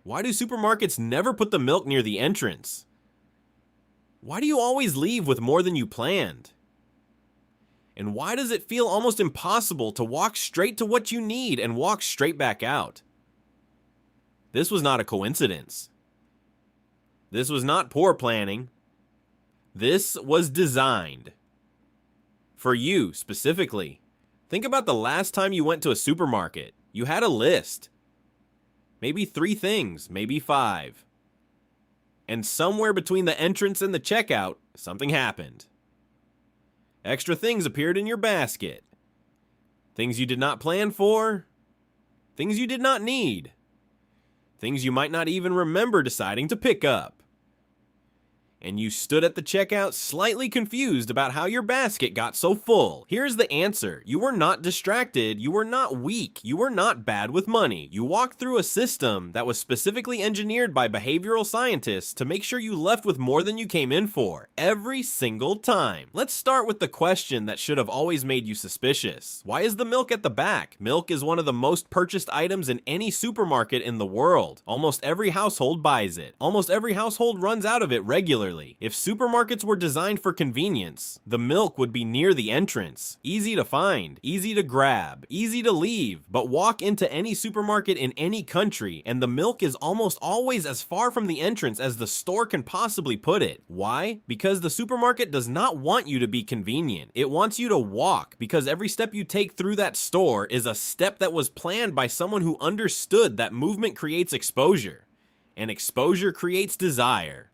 Why do supermarkets never put the milk near the entrance? Why do you always leave with more than you planned? And why does it feel almost impossible to walk straight to what you need and walk straight back out? This was not a coincidence. This was not poor planning. This was designed. For you, specifically. Think about the last time you went to a supermarket. You had a list. Maybe 3 things, maybe 5. And somewhere between the entrance and the checkout, something happened. Extra things appeared in your basket. Things you did not plan for. Things you did not need. Things you might not even remember deciding to pick up. And you stood at the checkout slightly confused about how your basket got so full. Here's the answer. You were not distracted. You were not weak. You were not bad with money. You walked through a system that was specifically engineered by behavioral scientists to make sure you left with more than you came in for, every single time. Let's start with the question that should have always made you suspicious. Why is the milk at the back? Milk is one of the most purchased items in any supermarket in the world. Almost every household buys it. Almost every household runs out of it regularly. If supermarkets were designed for convenience, the milk would be near the entrance. Easy to find, easy to grab, easy to leave, but walk into any supermarket in any country and the milk is almost always as far from the entrance as the store can possibly put it. Why? Because the supermarket does not want you to be convenient. It wants you to walk because every step you take through that store is a step that was planned by someone who understood that movement creates exposure, and exposure creates desire.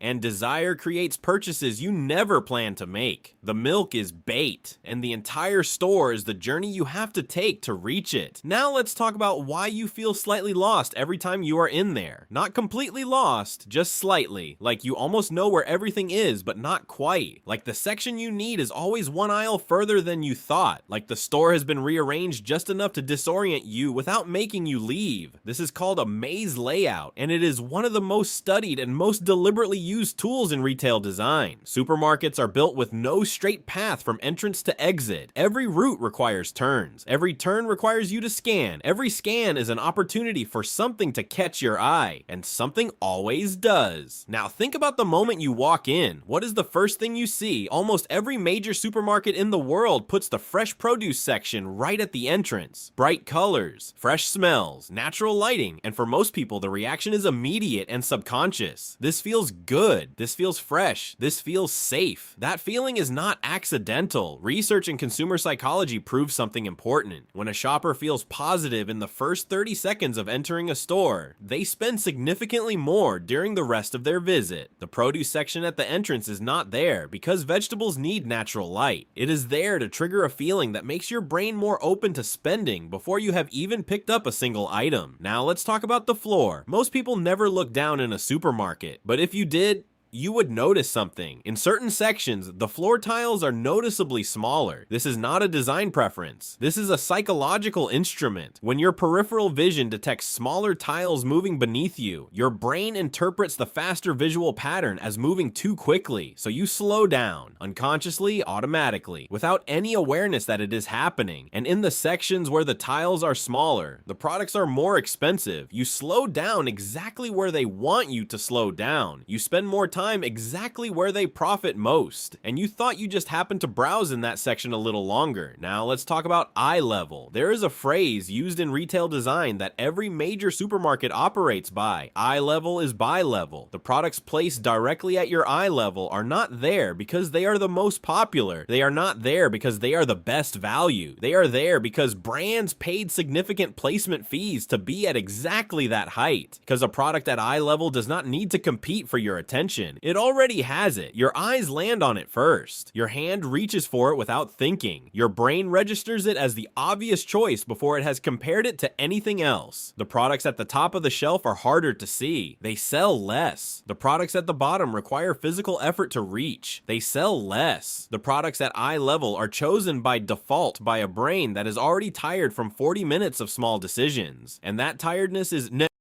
And desire creates purchases you never plan to make. The milk is bait, and the entire store is the journey you have to take to reach it. Now let's talk about why you feel slightly lost every time you are in there. Not completely lost, just slightly. Like you almost know where everything is, but not quite. Like the section you need is always one aisle further than you thought. Like the store has been rearranged just enough to disorient you without making you leave. This is called a maze layout, and it is one of the most studied and most deliberately used tools in retail design. Supermarkets are built with no straight path from entrance to exit. Every route requires turns. Every turn requires you to scan. Every scan is an opportunity for something to catch your eye, and something always does. Now think about the moment you walk in. What is the first thing you see? Almost every major supermarket in the world puts the fresh produce section right at the entrance. Bright colors, fresh smells, natural lighting, and for most people the reaction is immediate and subconscious. This feels good. This feels fresh. This feels safe. That feeling is not accidental. Research in consumer psychology proves something important. When a shopper feels positive in the first 30 seconds of entering a store, they spend significantly more during the rest of their visit. The produce section at the entrance is not there because vegetables need natural light. It is there to trigger a feeling that makes your brain more open to spending before you have even picked up a single item. Now let's talk about the floor. Most people never look down in a supermarket, but if you did, you would notice something. In certain sections, the floor tiles are noticeably smaller. This is not a design preference. This is a psychological instrument. When your peripheral vision detects smaller tiles moving beneath you, your brain interprets the faster visual pattern as moving too quickly, so you slow down, unconsciously, automatically, without any awareness that it is happening. And in the sections where the tiles are smaller, the products are more expensive, you slow down exactly where they want you to slow down. You spend more time exactly where they profit most, and you thought you just happened to browse in that section a little longer. Now let's talk about eye level. There is a phrase used in retail design that every major supermarket operates by. Eye level is buy level. The products placed directly at your eye level are not there because they are the most popular. They are not there because they are the best value. They are there because brands paid significant placement fees to be at exactly that height. Because a product at eye level does not need to compete for your attention. It already has it. Your eyes land on it first. Your hand reaches for it without thinking. Your brain registers it as the obvious choice before it has compared it to anything else. The products at the top of the shelf are harder to see. They sell less. The products at the bottom require physical effort to reach. They sell less. The products at eye level are chosen by default by a brain that is already tired from 40 minutes of small decisions. And that tiredness is